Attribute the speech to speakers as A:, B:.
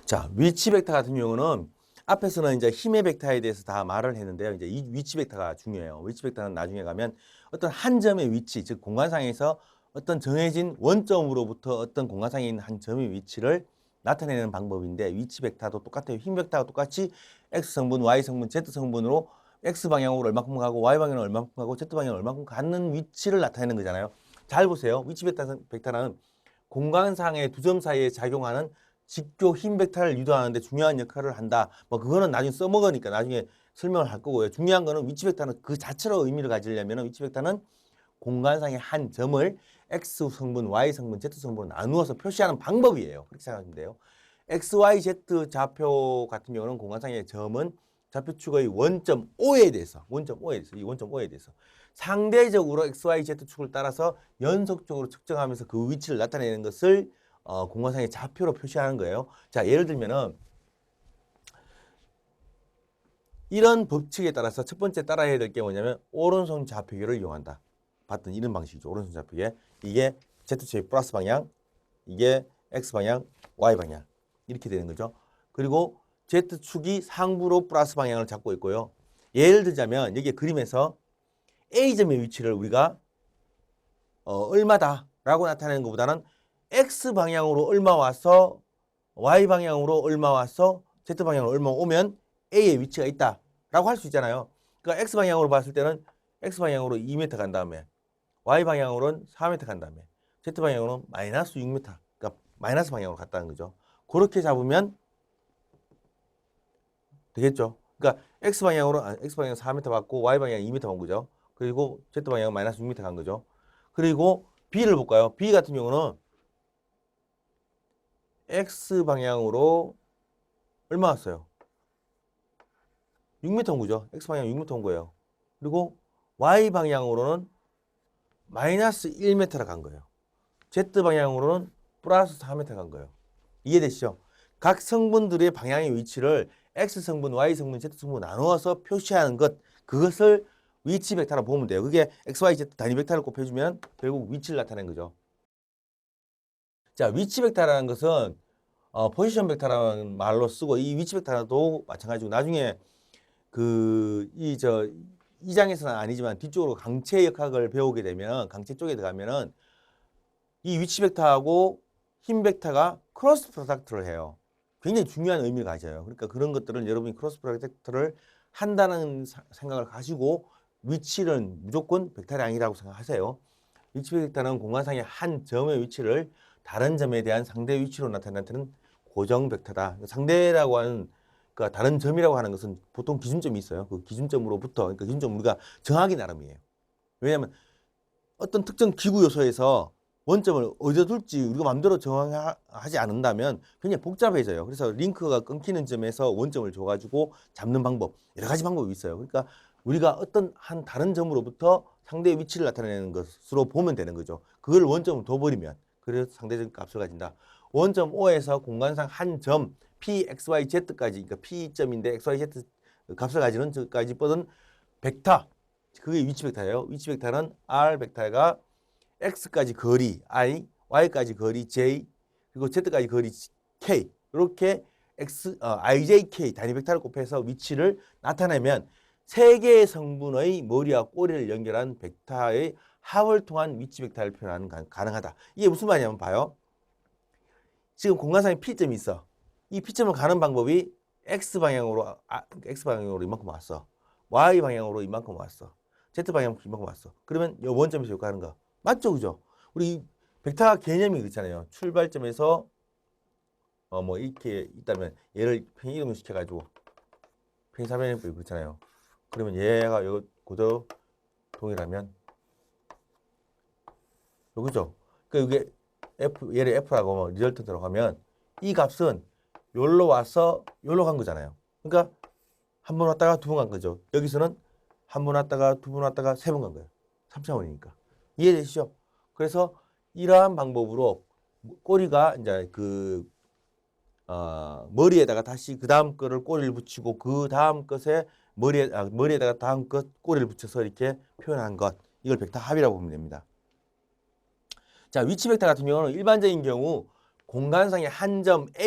A: 자, 위치 벡터 같은 경우는 앞에서는 이제 힘의 벡터에 대해서 다 말을 했는데요. 이제 이 위치 벡터가 중요해요. 위치 벡터는 나중에 가면 어떤 한 점의 위치, 즉 공간상에서 어떤 정해진 원점으로부터 어떤 공간상에 있는 한 점의 위치를 나타내는 방법인데 위치 벡터도 똑같아요. 힘 벡터가 똑같이 X 성분, Y 성분, Z 성분으로 X 방향으로 얼마큼 가고 Y 방향으로 얼마큼 가고 Z 방향으로 얼마큼 가는 위치를 나타내는 거잖아요. 잘 보세요. 위치 벡터는 공간상의 두 점 사이에 작용하는 직교 힘 벡터를 유도하는 데 중요한 역할을 한다. 뭐 그거는 나중에 써먹으니까 나중에 설명을 할 거고요. 중요한 거는 위치 벡터는 그 자체로 의미를 가지려면 위치 벡터는 공간상의 한 점을 X 성분, Y 성분, Z 성분으로 나누어서 표시하는 방법이에요. 그렇게 생각하시면 돼요. X, Y, Z 좌표 같은 경우는 공간상의 점은 좌표축의 원점 O에 대해서 이 원점 O에 대해서 상대적으로 X, Y, Z 축을 따라서 연속적으로 측정하면서 그 위치를 나타내는 것을 공간상의 좌표로 표시하는 거예요. 자, 예를 들면은 이런 법칙에 따라서 첫 번째 따라야 될 게 뭐냐면 오른손 좌표계를 이용한다. 봤던 이런 방식이죠. 오른손 좌표계. 이게 Z축의 플러스 방향, 이게 X 방향, Y 방향 이렇게 되는 거죠. 그리고 Z축이 상부로 플러스 방향을 잡고 있고요. 예를 들자면 여기 그림에서 A점의 위치를 우리가 얼마다 라고 나타내는 것보다는 X 방향으로 얼마 와서 Y 방향으로 얼마 와서 Z 방향으로 얼마 오면 A의 위치가 있다 라고 할 수 있잖아요. 그러니까 X 방향으로 봤을 때는 X 방향으로 2m 간 다음에 Y 방향으로는 4m 간 다음에 Z 방향으로는 마이너스 6m, 그러니까 마이너스 방향으로 갔다는 거죠. 그렇게 잡으면 되겠죠. 그러니까 X 방향으로 X 방향 4m 받고 Y 방향 2m 온 거죠. 그리고 Z 방향 마이너스 6m 간 거죠. 그리고 B를 볼까요? B 같은 경우는 X 방향으로 얼마 왔어요? 6m 온 거죠. X 방향 6m 온 거예요. 그리고 Y 방향으로는 마이너스 1m를 간 거예요. Z 방향으로는 플러스 4m 간 거예요. 이해되시죠? 각 성분들의 방향의 위치를 X 성분, Y 성분, Z 성분 나누어서 표시하는 것, 그것을 위치 벡터로 보면 돼요. 그게 X, Y, Z 단위 벡터를 곱해주면 결국 위치를 나타내는 거죠. 자, 위치 벡터라는 것은 포지션 벡터라는 말로 쓰고 이 위치 벡터도 마찬가지고 나중에 이 장에서는 아니지만 뒤쪽으로 강체 역학을 배우게 되면 강체 쪽에 들어가면은 이 위치 벡터하고 힘 벡터가 크로스 프로덕트를 해요. 굉장히 중요한 의미를 가져요. 그러니까 그런 것들은 여러분이 크로스 프로덕트를 한다는 생각을 가지고 위치는 무조건 벡터이 아니라고 생각하세요. 위치 벡터는 공간상의 한 점의 위치를 다른 점에 대한 상대 위치로 나타내는 고정 벡터다. 상대라고 하는 그러니까 다른 점이라고 하는 것은 보통 기준점이 있어요. 그 기준점으로부터 그러니까 기준점 우리가 정하기 나름이에요. 왜냐하면 어떤 특정 기구 요소에서 원점을 어디다 둘지 우리가 마음대로 정하지 않는다면 굉장히 복잡해져요. 그래서 링크가 끊기는 점에서 원점을 줘가지고 잡는 방법, 여러 가지 방법이 있어요. 그러니까 우리가 어떤 한 다른 점으로부터 상대의 위치를 나타내는 것으로 보면 되는 거죠. 그걸 원점을 둬버리면 그래서 상대적인 값을 가진다. 원점 O에서 공간상 한 점 P, X, Y, Z까지 그러니까 P점인데 X, Y, Z 값을 가지는 저까지 뻗은 벡터 그게 위치 벡터예요. 위치 벡터는 R 벡터가 X까지 거리 I, Y까지 거리 J, 그리고 Z까지 거리 K 이렇게 IJK 단위 벡터를 곱해서 위치를 나타내면 세 개의 성분의 머리와 꼬리를 연결한 벡터의 합을 통한 위치 벡터를 표현하는 가능하다. 이게 무슨 말이냐면 봐요. 지금 공간상에 P점이 있어. 이 P점을 가는 방법이 X 방향으로 이만큼 왔어. Y 방향으로 이만큼 왔어. Z 방향으로 이만큼 왔어. 그러면 이 원점에서 여기 가는 거. 맞죠? 그죠? 우리 벡터 개념이 그렇잖아요. 출발점에서 뭐 이렇게 있다면 얘를 편의이동을 시켜가지고 편의사변해버리고 그렇잖아요. 그러면 얘가 여기 그대로 동일하면 그죠? 그러니까 이게 얘를 F라고 뭐 리절트 들어가면 이 값은 여기로 와서 여기로 간 거잖아요. 그러니까 한 번 왔다가 두 번 간 거죠. 여기서는 한 번 왔다가 두 번 왔다가 세 번 간 거예요. 3차원이니까. 이해되시죠? 그래서 이러한 방법으로 꼬리가 이제 머리에다가 다시 그 다음 거를 꼬리를 붙이고 그 다음 것에 머리에다가 다음 것 꼬리를 붙여서 이렇게 표현한 것. 이걸 벡터 합이라고 보면 됩니다. 자, 위치 벡터 같은 경우는 일반적인 경우 공간상의 한 점